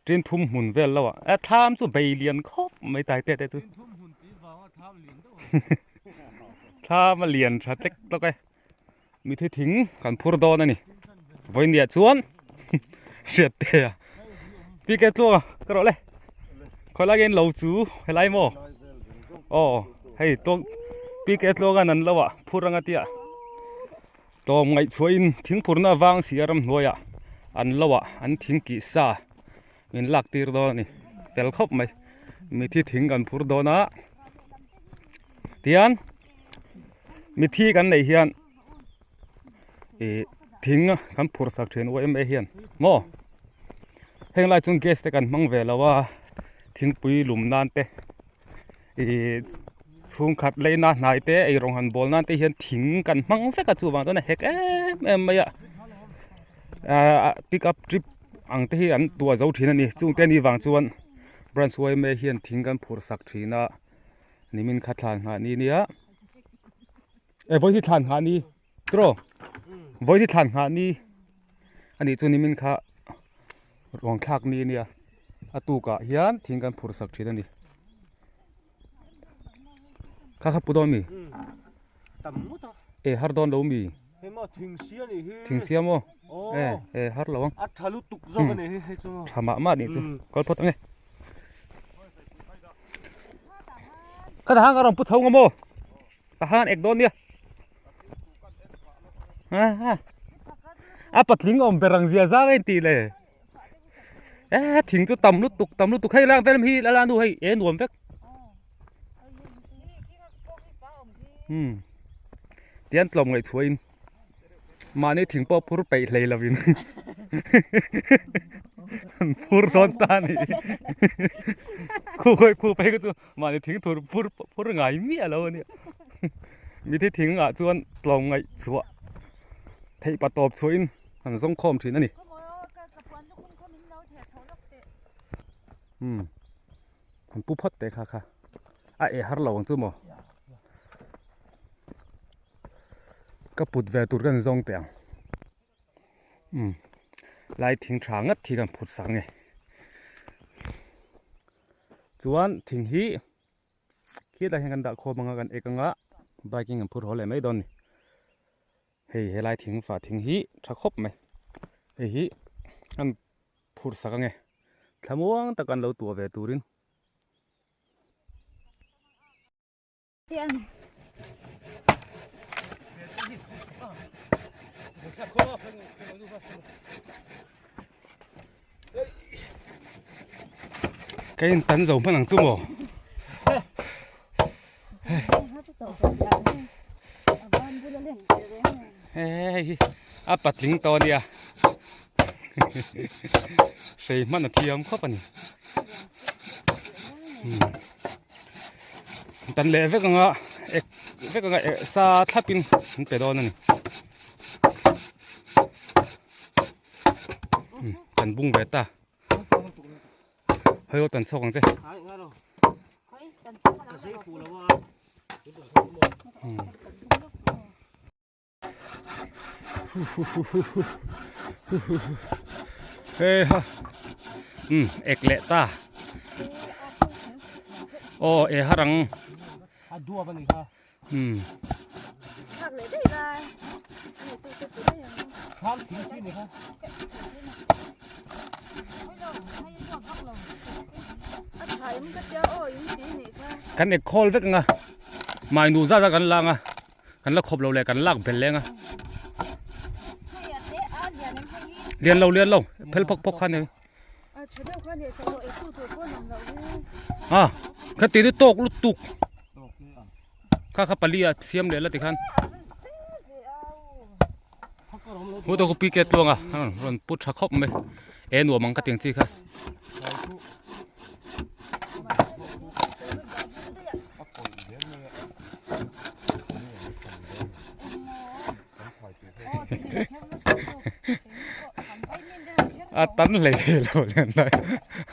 เรียนทุ่มหุ่นเวลแล้วอ่ะทามสุใบเลียนครบไม่ตายเตะตัวถ้ามาเลียนชัดเจ๊กแล้วก็มีที่ถึงกันพูดดอนนี่วันเดียชวนเสียเตะพี่แกตัวก็รอเลยคนละเงินเหล่าจูให้ไล่โม่อ๋อให้ตัวพี่แกตัวกันนั่นแล้วอ่ะพูดรังเตียตัวไงช่วยถึงพูดน่าวางเสียรำหัวอ่ะอันแล้วอ่ะอันถึงกี่ซามีหลักตีรดอนี่เตลครบไหมมีที่ถึงกันพูดดอนะเตียนมีที่กันไหนเฮียนทิ้งกันพูดสักเทนไว้ไม่เฮียนโม่เฮงไล่จงเกสเตกันมังเวลว่าทิ้งปุยหลุมนั่นเตช่วงขัดเลยนะนายเตไอรองหันบอลนั่นเตเฮียนทิ้งกันมังเฟกัดจูบางตัวเนี่ยเฮกไม่อะปิกอัพทริปอังเตอันตัวเจ้าทีนั่นนี่จุงเตนี่วางชวนบรันสวยไม่เฮียนทิ้งกันพูดสักทีนะนี่มินขัดทางหานี่เนี่ยวันที่ทานหานี่ตรอวันที่ทานหานี่อันนี้จุนี่มินข้ารองทักนี่เนี่ยตูกะเฮียนทิ้งกันพูดสักทีนั่นนี่ข้าขับปุดอมีฮาร์ดอนเรามีทิ้งเสียมั้งฮาร์ดเราวังทำมานี่จุก็พอตั้งไงข้าทหารก็รำพุทธงมั้งทหารเอกโดนเนี่ยปัดทิ้งอมเปรังเสียซะไอ้ตีเลยทิ้งจะต่ำลุตุกให้ล่างเป็นพี่ล่างดูให้หนวมเฟกเตียนตลมไงช่วยมาเนี่ยทิ้งป๊อพูดไปเลยละวินพูดตอนตานี่คู่ไปก็ตัวมาเนี่ยทิ้งพูดไงเมียเราเนี่ยมีที่ทิ้งชวนตลมไงชัวที่ปัดตบช่วยหันส่งคมทีนั่นนี่หันปุ๊บพอดเตะค่ะฮาร์ลวังจุ่มก็ปุดเวตุกันซองเตียงไล่ทิ้งช้างที่กันพุดสังไงส่วนทิ้งฮีได้เห็นกันดักโคบังกันเอกงะบากิ้งกันพุดหัวเลยไม่โดนเฮ้ยไล่ทิ้งฝาทิ้งฮีถ้าครบไหมเฮ้ยอันพุดสังไงถ้ามัวตะกันเราตัวเวตุรินcái tấn dầu mới làm chung rồi bắt lính to đi à phải mất là thiam khóc anh tấn lệ với con ngựa sa tháp pin phải đo này tấn bung về ta hơi tấn sâu còn gì ê ha ek lệ ta harang dua bani ha lệ đấy ra tham tiếng chi này haกันเอกคอลเวกงะมาดูซากันล่างอ่ะกันละครบเราเลยกันลากเป็นแรงอ่ะเรียนเราเพลพกขันเลยขันตีด้วยโต๊ะลุกตุกข้าขับปลีอ่ะเสียมเลยละติขันหัวตัวกูปีเกตลวงอ่ะรอนพุทธครบไหมหนัวมังกระเตียงจีค่ะตันเลยเราเนี่ยได้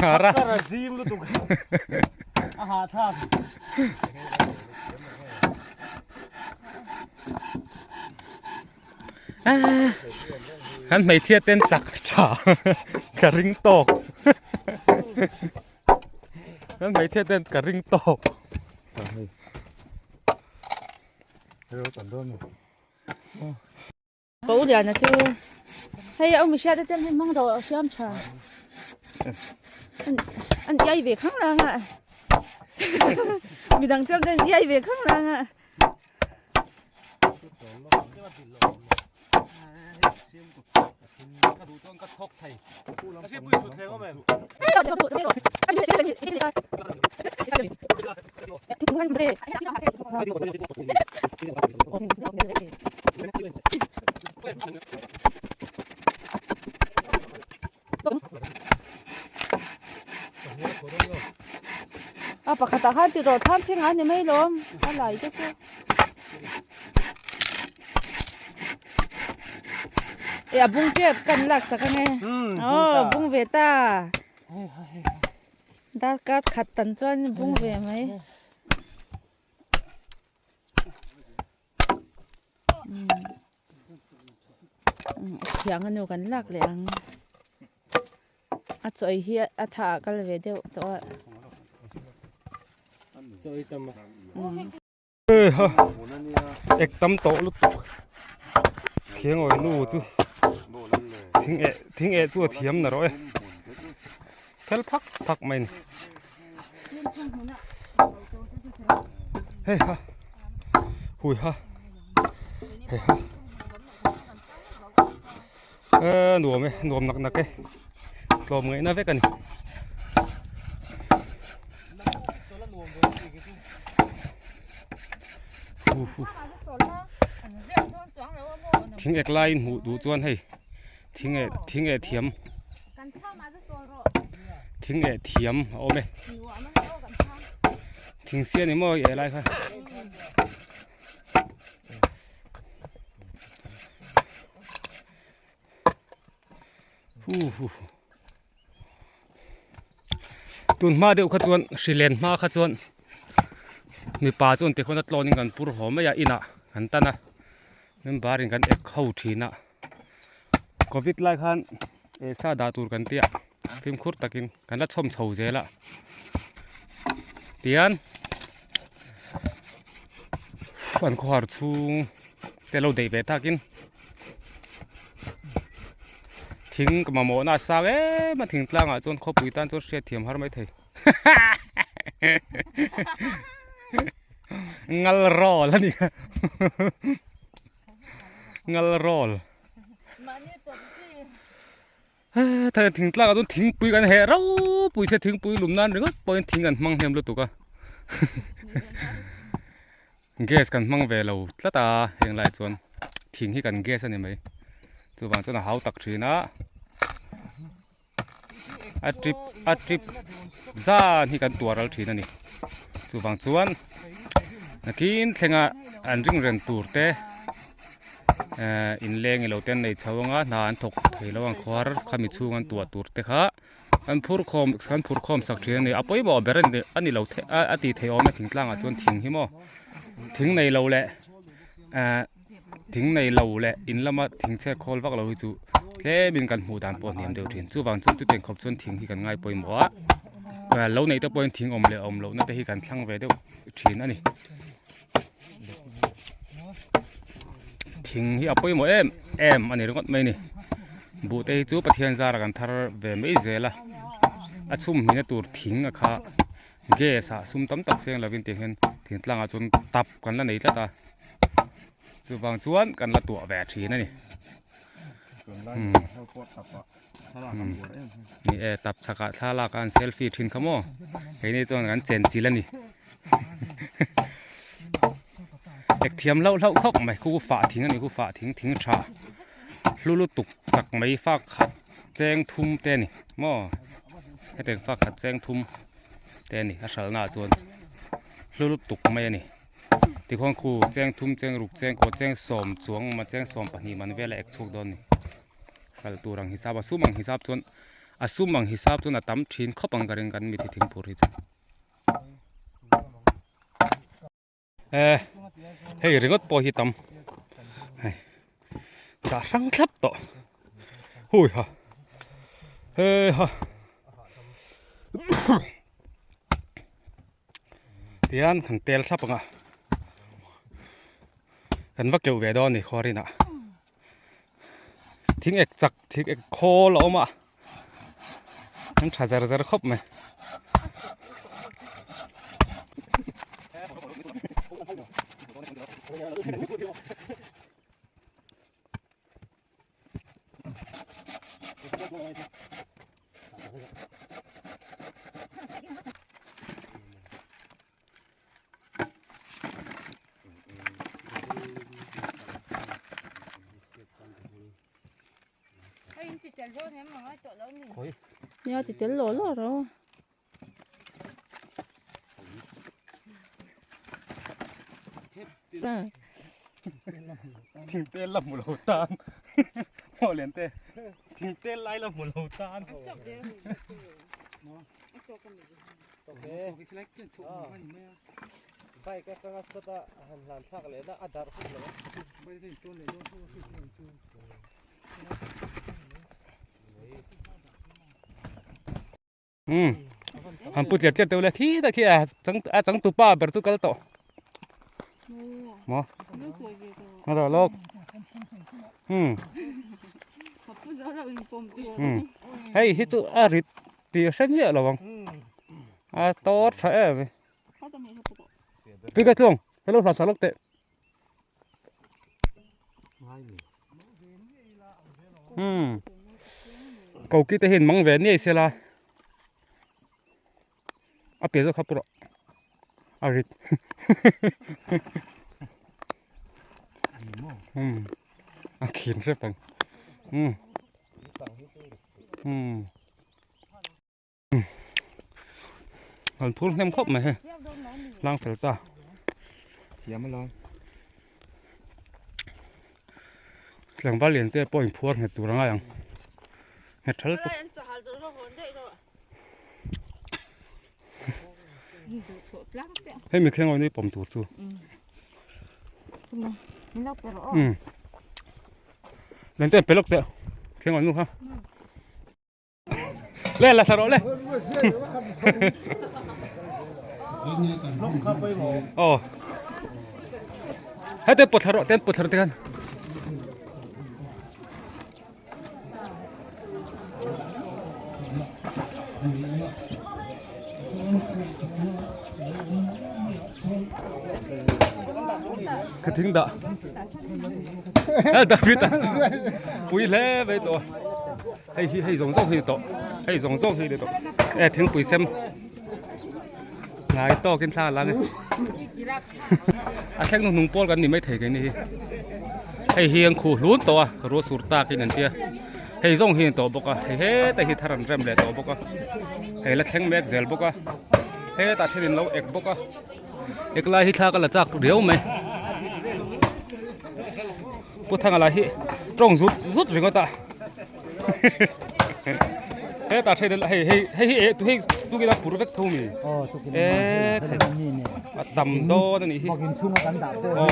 หาระซีมลุตุกอาหารท่า ขันไม่เชียเต้นจักจ่า กระริงตก ขันไม่เชียเต้นกระริงตก bố giờ là chưa hay ông mình xe tới chân hay mong đồ ở xem chờ anh dây về kháng lang ạ mình đang xem tên dây về kháng lang ạ à bà khát khát từ rồi tham thiên án thì mấy lắm ăn lại chứ ya bung chép cần lạc sắc nghe bung về ta đã cắt khát tận chân bung về mấy thiang anh cần lạc liền chơi hiệt thả cái về đâu đó Chơi tầm ếch tắm tổ lúc khiến ngồi nu chứ thính ẹ chua thiếm nào rồi khel phắc mình hey ha hui ha hey ha nuồm nặc cái lòm người nó vét cần thính ếch lai mù đủ chuan hay thính ẹ thiếm thính ẹ thiếm ôm ấy thính xiên này mò ẹ lai thôi tuần ma đều khát chuan Sri Lanka ma khát chuan mi pa chuan te khona tloning kan pur hom ya ina han tana men barin kan ek khau thina covid lai khan e sa da tur kan tia phim khur takin kan la chom chho zela tian fan khwar chu te lo dei be takin thing ka mo na sa ve ma thing tlanga chon khopui tan chu se thiam har mai thei ngal rol ani ngal rol thầy thỉnh tlanga chon thing pui kan he ro pui se thing pui lum nan ringot point thing an mang hem lu tu ka gas kan mang ve lo tlata heng lai chon thing hi kan gas ani mai chu bang chon hau tak thina a trip zan hi kan tuaral thina ni chu bang chuan nakin thenga an ring ren turte in leng lo ten nei chawanga na an thok thei lo ang khwar khami chungan tua turte kha an phur khom sak thina ni apoi bo beren ni ani lo the ati thei om thing tlanga chon thing hi mo thing nei lo le thing nei lo le in lama thing che khol wak lo hi chu tle bin kan hmu dan po niam deu thin chu wang chu tu ten khop chon thing hi kan ngai poi mo a lo nei te point thing om lo na te hi kan thlang ve deu thin ani thing hi apoi mo em ani ringot mai ni bu te chu pathian zara kan thar ve mai zela a chum hi na tur thing a kha ge sa sum tam tak seng lovin te hen thing tlanga chun tap kan la nei ta ta chu wang chuan kan la tu ve thin aniนี่ตับสกัดท่าลาการเซลฟี่ทิ้งขโมยไอ้นี่ตัวนั้นเจนจีแล้วนี่เด็กเทียมเล่าเข้าไหมคู่ฝาทิ้งอันนี้คู่ฝาทิ้งชาลุตุกตักไม่ฝากขัดแจ้งทุ่มเต้นี่หม้อให้เด็กฝากขัดแจ้งทุ่มเต้นี่อาศัยหน้าจวนลุตุกไม่นี่ที่ของครูแจ้งทุ่มแจ้งรุกแจ้งโคแจ้งสมจวงมาแจ้งสมปนีมันเวลาเอกชุกโดนนี่kalau turang hisab asumang hisab chun atam thin khopang garing kan mi thi thing phur hi chan hei ringot po hi tam จะสังทับต่อหุยฮะเฮ้ยฮะเตียนขันเตลทับงะกันว่าเกี่ยวเวดอนนี่คอรินะทิ้งเอกจักทิ้งเอกโคลอมานั่นชาเจอเจอครบไหมเนี่ยติดเต็มโหลแล้ว ทิ้งเต้นละหมุนหัวตานพอเรียนเต้ทิ้งเต้นไล่ละหมุนหัวตาน ไปก็กระสับหันหลังทักเลยนะอัดดาร์ฟุตเลยไม่ได้จนเลยจน han putia jet tele thi ta khi chang tu pa ber tu kal to mo ro lok hey hi chu a rit ti san ye lo bang a to tha e pi ka thong hello phla salok te cầu kia ta hiện măng vén này xe la à bây giờ khắp rồi à rít à khiến rất bằng còn phun nem khóc mà lang phải ta giờ mới lang lần ba liền te point phun hết tụi nó ngay hết thớtให้มีเครื่องเอานี่ผมตูดจูเล่นเต้นไปลกเตะเครื่องเอานู่นครับเล่นละสระเล่นโอ้ให้เต้นปวดสระเต้นปวดสระกันคือทิ้งด่าด่าพี่ตาปุยเล่ไปตัวให้ส่งส่งให้ตัวให้ส่งส่งให้ตัวทิ้งปุยเซมหลายโตกินซาแล้วไงแข่งนุ่งโป้กันนี่ไม่ถึงกันนี่ให้เฮียงขู่ลุ้นตัวรู้สุดตากินนั่นเดียให้ส่งให้ตัวบอกว่าให้แต่ให้ทารันเริ่มเลยตัวบอกว่าให้ละแข่งแม็กเซลบอกว่าให้ตัดที่ดินเราเอกบอกว่าเอกลายที่ท่ากันละจักเดียวไหมพูดทางอะไรที่ตรงสุดหรือก็ตาให้ตัดที่ดินให้ตุกินผู้รู้เวกทุ่มีดำโตนี่โอ้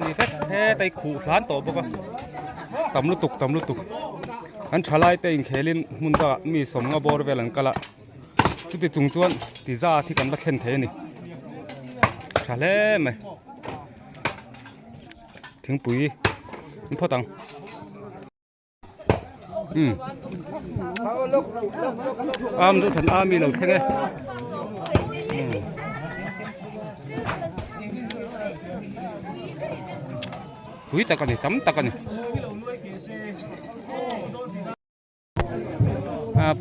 นี่เฟกให้ไตขู่พลานโตบอกว่าตำลุตุกอันชลายเตยเคลินมุนตามีสมงบอร์เวลังกะละจุดที่จุงจวนที่จ้าที่กันละเช่นเทนี่ชาเล่ไหมถึงปุ๋ยมันพอตังดูทันมีหนูแค่ไงปุ๋ยตะกันนี่ตั้มตะกันนี่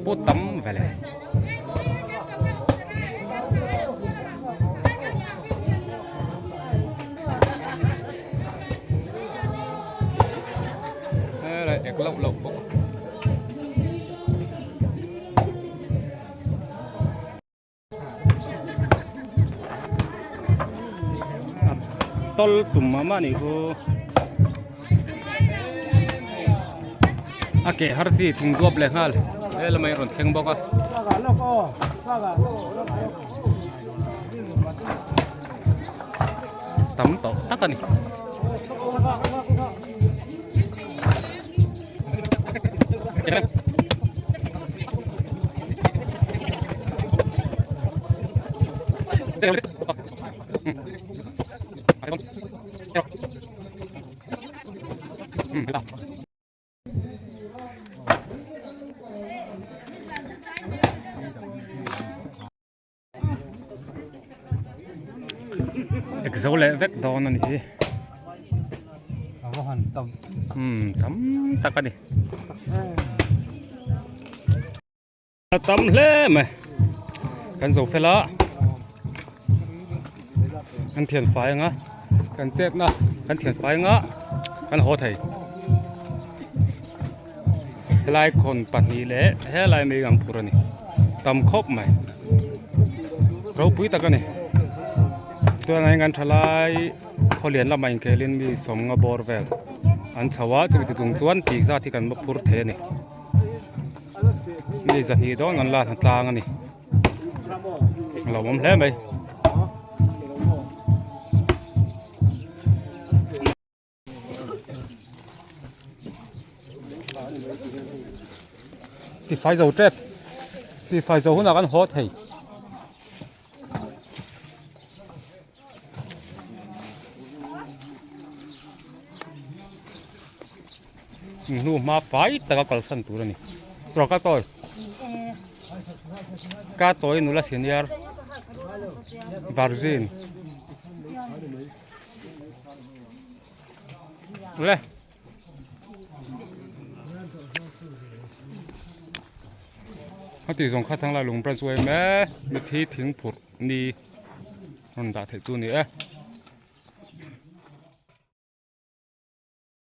ปูตั้มไปเลยเอกลบต้นตุ่มมานี่ก็โอเคฮาร์ที่ถึงตัวเปล่าฮัลแล้วไม่รอนเทงบอกว่าตั้มโตตักกันนี่ exole vek don ani Abo han tam. tam takani tam hle me kan zo fela kan thian fai nga kan chep na kan thian fai nga kan ho thai lai kon pani le he lai me gam purani tam khop mai ro pui takaniตัวในงานทลายเขาเรียนละไม่เคยเรียนมีสมงบอร์เวลอันชาวจะไปถึงส่วนปีกซาที่กันมาพูดเทนี่มีสัญญาด้วยงานลาทางกลางนี่เราไม่เล่นไปที่ไฟเจ้าเจ็บที่ไฟเจ้าหัวหน้ากันฮอตให้นู่มาไฟแต่ก็กลสันตัวนี่ตัวก็ตัวก็ตัวนู่ละเสียนยาร์วาร์จินเลยเขาตีส่งข้าทั้งหลายลงประสวยแม่มีที่ถึงผุดนี่มันด่าเถิดตัวนี้